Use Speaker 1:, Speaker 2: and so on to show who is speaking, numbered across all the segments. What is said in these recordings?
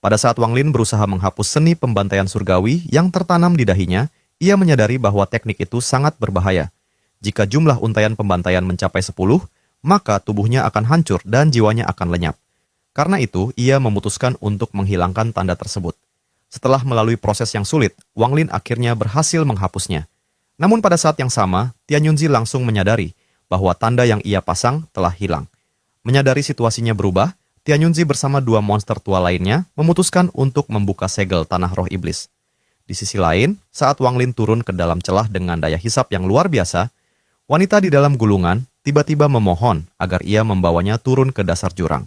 Speaker 1: Pada saat Wang Lin berusaha menghapus seni pembantaian surgawi yang tertanam di dahinya, ia menyadari bahwa teknik itu sangat berbahaya. Jika jumlah untaian pembantaian mencapai 10, maka tubuhnya akan hancur dan jiwanya akan lenyap. Karena itu, ia memutuskan untuk menghilangkan tanda tersebut. Setelah melalui proses yang sulit, Wang Lin akhirnya berhasil menghapusnya. Namun pada saat yang sama, Tian Yunzi langsung menyadari bahwa tanda yang ia pasang telah hilang. Menyadari situasinya berubah, Tian Yunzi bersama dua monster tua lainnya memutuskan untuk membuka segel tanah roh iblis. Di sisi lain, saat Wang Lin turun ke dalam celah dengan daya hisap yang luar biasa, wanita di dalam gulungan tiba-tiba memohon agar ia membawanya turun ke dasar jurang.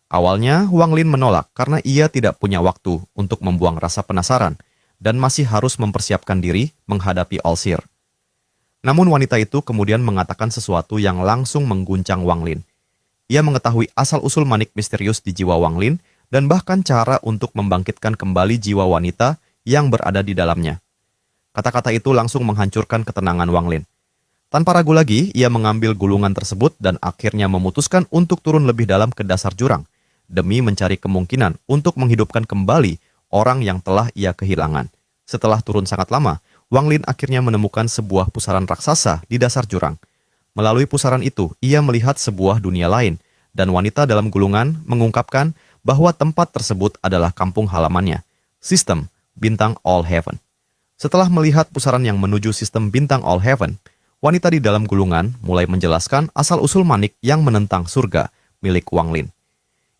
Speaker 1: Awalnya, Wang Lin menolak karena ia tidak punya waktu untuk membuang rasa penasaran dan masih harus mempersiapkan diri menghadapi Olsir. Namun wanita itu kemudian mengatakan sesuatu yang langsung mengguncang Wang Lin. Ia mengetahui asal-usul manik misterius di jiwa Wang Lin dan bahkan cara untuk membangkitkan kembali jiwa wanita yang berada di dalamnya. Kata-kata itu langsung menghancurkan ketenangan Wang Lin. Tanpa ragu lagi, ia mengambil gulungan tersebut dan akhirnya memutuskan untuk turun lebih dalam ke dasar jurang, demi mencari kemungkinan untuk menghidupkan kembali orang yang telah ia kehilangan. Setelah turun sangat lama, Wang Lin akhirnya menemukan sebuah pusaran raksasa di dasar jurang. Melalui pusaran itu, ia melihat sebuah dunia lain, dan wanita dalam gulungan mengungkapkan bahwa tempat tersebut adalah kampung halamannya, sistem bintang All Heaven. Setelah melihat pusaran yang menuju sistem bintang All Heaven, wanita di dalam gulungan mulai menjelaskan asal-usul manik yang menentang surga milik Wang Lin.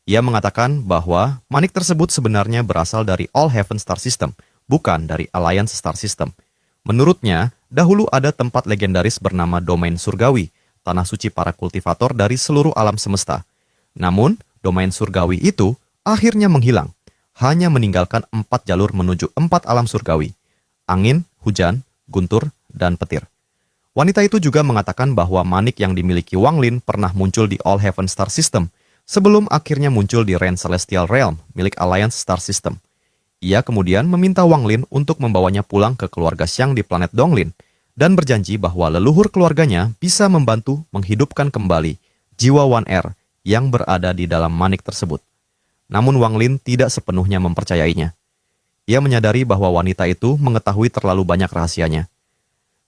Speaker 1: Ia mengatakan bahwa manik tersebut sebenarnya berasal dari All Heaven Star System, bukan dari Alliance Star System. Menurutnya, dahulu ada tempat legendaris bernama Domain Surgawi, tanah suci para kultivator dari seluruh alam semesta. Namun, domain surgawi itu akhirnya menghilang, hanya meninggalkan 4 jalur menuju 4 alam surgawi: angin, hujan, guntur, dan petir. Wanita itu juga mengatakan bahwa manik yang dimiliki Wang Lin pernah muncul di All Heaven Star System, sebelum akhirnya muncul di Ren Celestial Realm milik Alliance Star System. Ia kemudian meminta Wang Lin untuk membawanya pulang ke keluarga Xiang di planet Donglin, dan berjanji bahwa leluhur keluarganya bisa membantu menghidupkan kembali jiwa Wan Er yang berada di dalam manik tersebut. Namun Wang Lin tidak sepenuhnya mempercayainya. Ia menyadari bahwa wanita itu mengetahui terlalu banyak rahasianya.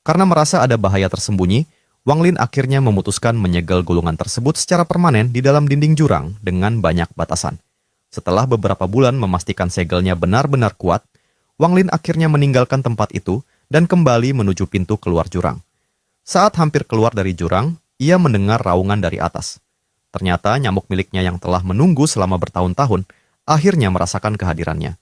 Speaker 1: Karena merasa ada bahaya tersembunyi, Wang Lin akhirnya memutuskan menyegel gulungan tersebut secara permanen di dalam dinding jurang dengan banyak batasan. Setelah beberapa bulan memastikan segelnya benar-benar kuat, Wang Lin akhirnya meninggalkan tempat itu dan kembali menuju pintu keluar jurang. Saat hampir keluar dari jurang, ia mendengar raungan dari atas. Ternyata nyamuk miliknya yang telah menunggu selama bertahun-tahun akhirnya merasakan kehadirannya.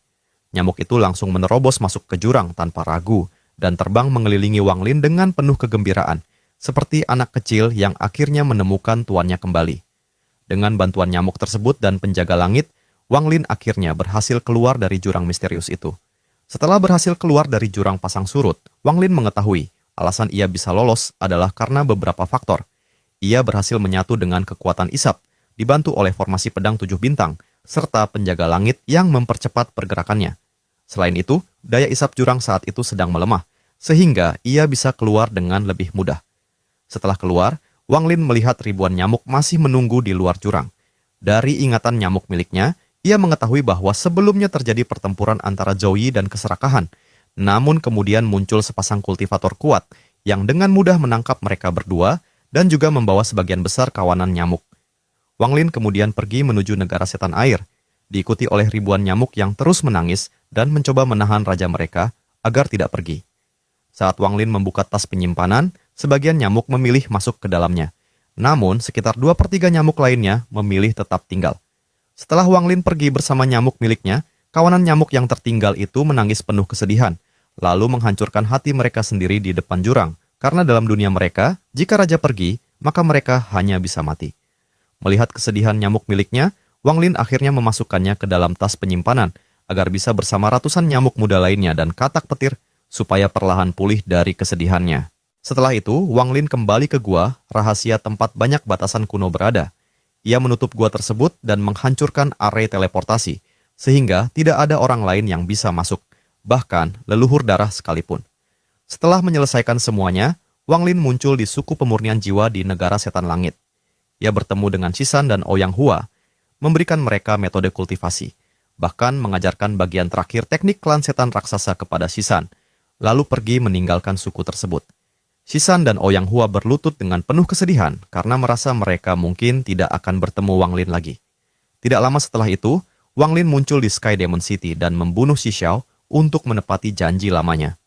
Speaker 1: Nyamuk itu langsung menerobos masuk ke jurang tanpa ragu dan terbang mengelilingi Wang Lin dengan penuh kegembiraan, seperti anak kecil yang akhirnya menemukan tuannya kembali. Dengan bantuan nyamuk tersebut dan penjaga langit, Wang Lin akhirnya berhasil keluar dari jurang misterius itu. Setelah berhasil keluar dari jurang pasang surut, Wang Lin mengetahui alasan ia bisa lolos adalah karena beberapa faktor. Ia berhasil menyatu dengan kekuatan isap, dibantu oleh formasi pedang 7 bintang, serta penjaga langit yang mempercepat pergerakannya. Selain itu, daya isap jurang saat itu sedang melemah, sehingga ia bisa keluar dengan lebih mudah. Setelah keluar, Wang Lin melihat ribuan nyamuk masih menunggu di luar jurang. Dari ingatan nyamuk miliknya, ia mengetahui bahwa sebelumnya terjadi pertempuran antara Zhou Yi dan keserakahan, namun kemudian muncul sepasang kultivator kuat yang dengan mudah menangkap mereka berdua dan juga membawa sebagian besar kawanan nyamuk. Wang Lin kemudian pergi menuju negara setan air, diikuti oleh ribuan nyamuk yang terus menangis dan mencoba menahan raja mereka agar tidak pergi. Saat Wang Lin membuka tas penyimpanan, sebagian nyamuk memilih masuk ke dalamnya. Namun, sekitar 2/3 nyamuk lainnya memilih tetap tinggal. Setelah Wang Lin pergi bersama nyamuk miliknya, kawanan nyamuk yang tertinggal itu menangis penuh kesedihan, lalu menghancurkan hati mereka sendiri di depan jurang, karena dalam dunia mereka, jika raja pergi, maka mereka hanya bisa mati. Melihat kesedihan nyamuk miliknya, Wang Lin akhirnya memasukkannya ke dalam tas penyimpanan, agar bisa bersama ratusan nyamuk muda lainnya dan katak petir, supaya perlahan pulih dari kesedihannya. Setelah itu, Wang Lin kembali ke gua, rahasia tempat banyak batasan kuno berada. Ia menutup gua tersebut dan menghancurkan array teleportasi, sehingga tidak ada orang lain yang bisa masuk, bahkan leluhur darah sekalipun. Setelah menyelesaikan semuanya, Wang Lin muncul di suku pemurnian jiwa di negara setan langit. Ia bertemu dengan Shisan dan Ouyang Hua, memberikan mereka metode kultivasi. bahkan mengajarkan bagian terakhir teknik klan setan raksasa kepada Shisan, lalu pergi meninggalkan suku tersebut. Shisan dan Ouyang Hua berlutut dengan penuh kesedihan karena merasa mereka mungkin tidak akan bertemu Wang Lin lagi. Tidak lama setelah itu, Wang Lin muncul di Sky Demon City dan membunuh Shi Xiao untuk menepati janji lamanya.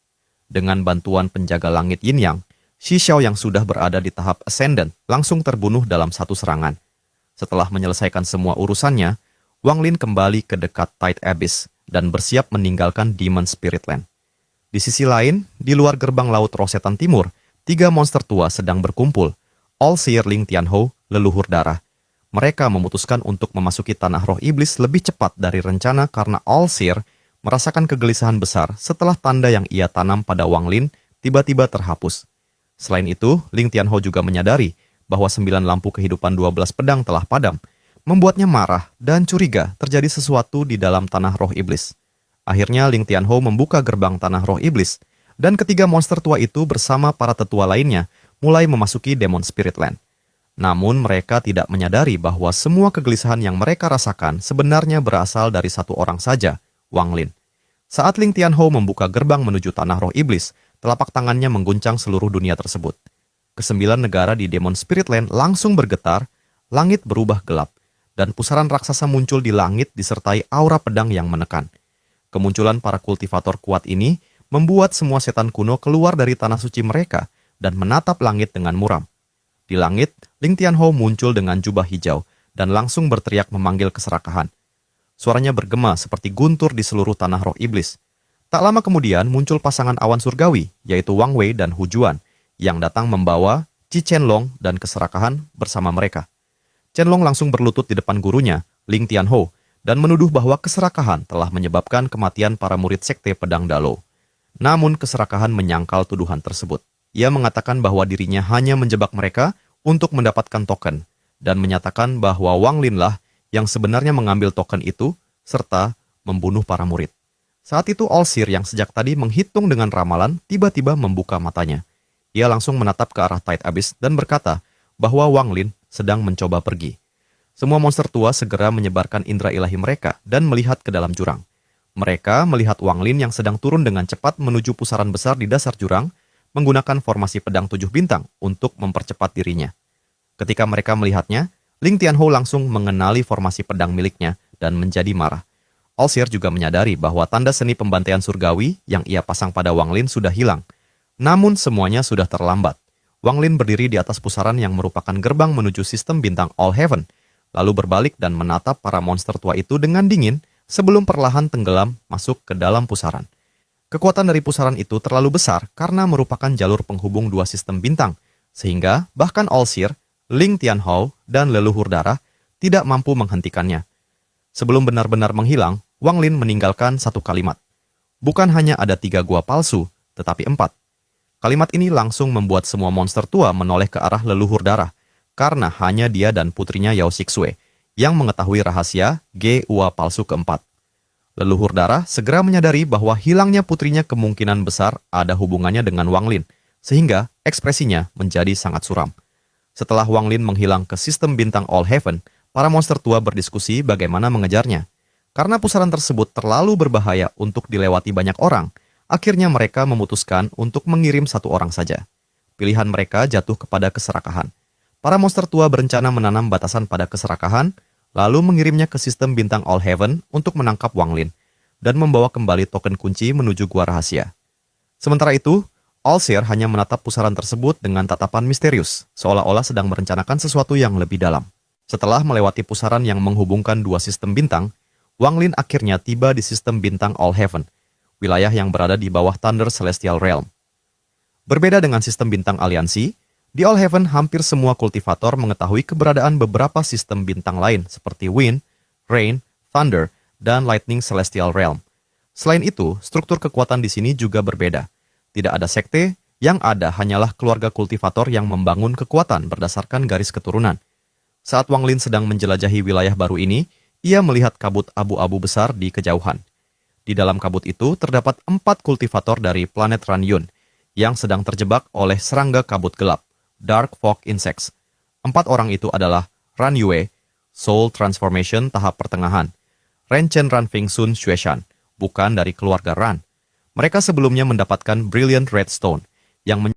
Speaker 1: Dengan bantuan penjaga langit Yin Yang, Shi Xiao yang sudah berada di tahap Ascendant langsung terbunuh dalam satu serangan. Setelah menyelesaikan semua urusannya, Wang Lin kembali ke dekat Tide Abyss dan bersiap meninggalkan Demon Spirit Land. Di sisi lain, di luar gerbang Laut Rosetan Timur, 3 monster tua sedang berkumpul. All-Seer Ling Tianhou, leluhur darah. Mereka memutuskan untuk memasuki tanah roh iblis lebih cepat dari rencana karena All-Seer merasakan kegelisahan besar setelah tanda yang ia tanam pada Wang Lin tiba-tiba terhapus. Selain itu, Ling Tianhou juga menyadari bahwa 9 lampu kehidupan 12 pedang telah padam, membuatnya marah dan curiga terjadi sesuatu di dalam tanah roh iblis. Akhirnya Ling Tianhou membuka gerbang tanah roh iblis, dan ketiga monster tua itu bersama para tetua lainnya mulai memasuki Demon Spirit Land. Namun mereka tidak menyadari bahwa semua kegelisahan yang mereka rasakan sebenarnya berasal dari satu orang saja, Wang Lin. Saat Ling Tianhou membuka gerbang menuju tanah roh iblis, telapak tangannya mengguncang seluruh dunia tersebut. Ke-9 negara di Demon Spirit Land langsung bergetar, langit berubah gelap, dan pusaran raksasa muncul di langit disertai aura pedang yang menekan. Kemunculan para kultivator kuat ini membuat semua setan kuno keluar dari tanah suci mereka dan menatap langit dengan muram. Di langit, Ling Tianhou muncul dengan jubah hijau dan langsung berteriak memanggil keserakahan. Suaranya bergema seperti guntur di seluruh tanah roh iblis. Tak lama kemudian muncul pasangan awan surgawi, yaitu Wang Wei dan Hu Juan, yang datang membawa Qi Qianlong dan keserakahan bersama mereka. Qianlong langsung berlutut di depan gurunya, Ling Tianhou, dan menuduh bahwa keserakahan telah menyebabkan kematian para murid sekte pedang Dalo. Namun keserakahan menyangkal tuduhan tersebut. Ia mengatakan bahwa dirinya hanya menjebak mereka untuk mendapatkan token, dan menyatakan bahwa Wang Linlah yang sebenarnya mengambil token itu, serta membunuh para murid. Saat itu All-Seer yang sejak tadi menghitung dengan ramalan tiba-tiba membuka matanya. Ia langsung menatap ke arah Tide Abyss dan berkata bahwa Wang Lin sedang mencoba pergi. Semua monster tua segera menyebarkan indera ilahi mereka dan melihat ke dalam jurang. Mereka melihat Wang Lin yang sedang turun dengan cepat menuju pusaran besar di dasar jurang, menggunakan formasi pedang 7 bintang untuk mempercepat dirinya. Ketika mereka melihatnya, Ling Tianhou langsung mengenali formasi pedang miliknya dan menjadi marah. All-Seer juga menyadari bahwa tanda seni pembantaian surgawi yang ia pasang pada Wang Lin sudah hilang. Namun semuanya sudah terlambat. Wang Lin berdiri di atas pusaran yang merupakan gerbang menuju sistem bintang All Heaven, lalu berbalik dan menatap para monster tua itu dengan dingin sebelum perlahan tenggelam masuk ke dalam pusaran. Kekuatan dari pusaran itu terlalu besar karena merupakan jalur penghubung 2 sistem bintang, sehingga bahkan All-Seer, Ling Tianhou, dan leluhur darah tidak mampu menghentikannya. Sebelum benar-benar menghilang, Wang Lin meninggalkan satu kalimat. Bukan hanya ada 3 gua palsu, tetapi 4. Kalimat ini langsung membuat semua monster tua menoleh ke arah leluhur darah, karena hanya dia dan putrinya Yao Xixue yang mengetahui rahasia Gua palsu keempat. Leluhur darah segera menyadari bahwa hilangnya putrinya kemungkinan besar ada hubungannya dengan Wang Lin, sehingga ekspresinya menjadi sangat suram. Setelah Wang Lin menghilang ke sistem bintang All Heaven, para monster tua berdiskusi bagaimana mengejarnya. Karena pusaran tersebut terlalu berbahaya untuk dilewati banyak orang, akhirnya mereka memutuskan untuk mengirim satu orang saja. Pilihan mereka jatuh kepada keserakahan. Para monster tua berencana menanam batasan pada keserakahan, lalu mengirimnya ke sistem bintang All Heaven untuk menangkap Wang Lin, dan membawa kembali token kunci menuju gua rahasia. Sementara itu, All-Seer hanya menatap pusaran tersebut dengan tatapan misterius, seolah-olah sedang merencanakan sesuatu yang lebih dalam. Setelah melewati pusaran yang menghubungkan 2 sistem bintang, Wang Lin akhirnya tiba di sistem bintang All Heaven, wilayah yang berada di bawah Thunder Celestial Realm. Berbeda dengan sistem bintang aliansi, di All Heaven hampir semua kultivator mengetahui keberadaan beberapa sistem bintang lain seperti Wind, Rain, Thunder, dan Lightning Celestial Realm. Selain itu, struktur kekuatan di sini juga berbeda. Tidak ada sekte, yang ada hanyalah keluarga kultivator yang membangun kekuatan berdasarkan garis keturunan. Saat Wang Lin sedang menjelajahi wilayah baru ini, ia melihat kabut abu-abu besar di kejauhan. Di dalam kabut itu terdapat 4 kultivator dari planet Ranyun yang sedang terjebak oleh serangga kabut gelap, Dark Fog Insects. 4 orang itu adalah Ran Yue, Soul Transformation tahap pertengahan, Ren Chen Ran Fing Sun Xueshan, bukan dari keluarga Ran. Mereka sebelumnya mendapatkan Brilliant Redstone, yang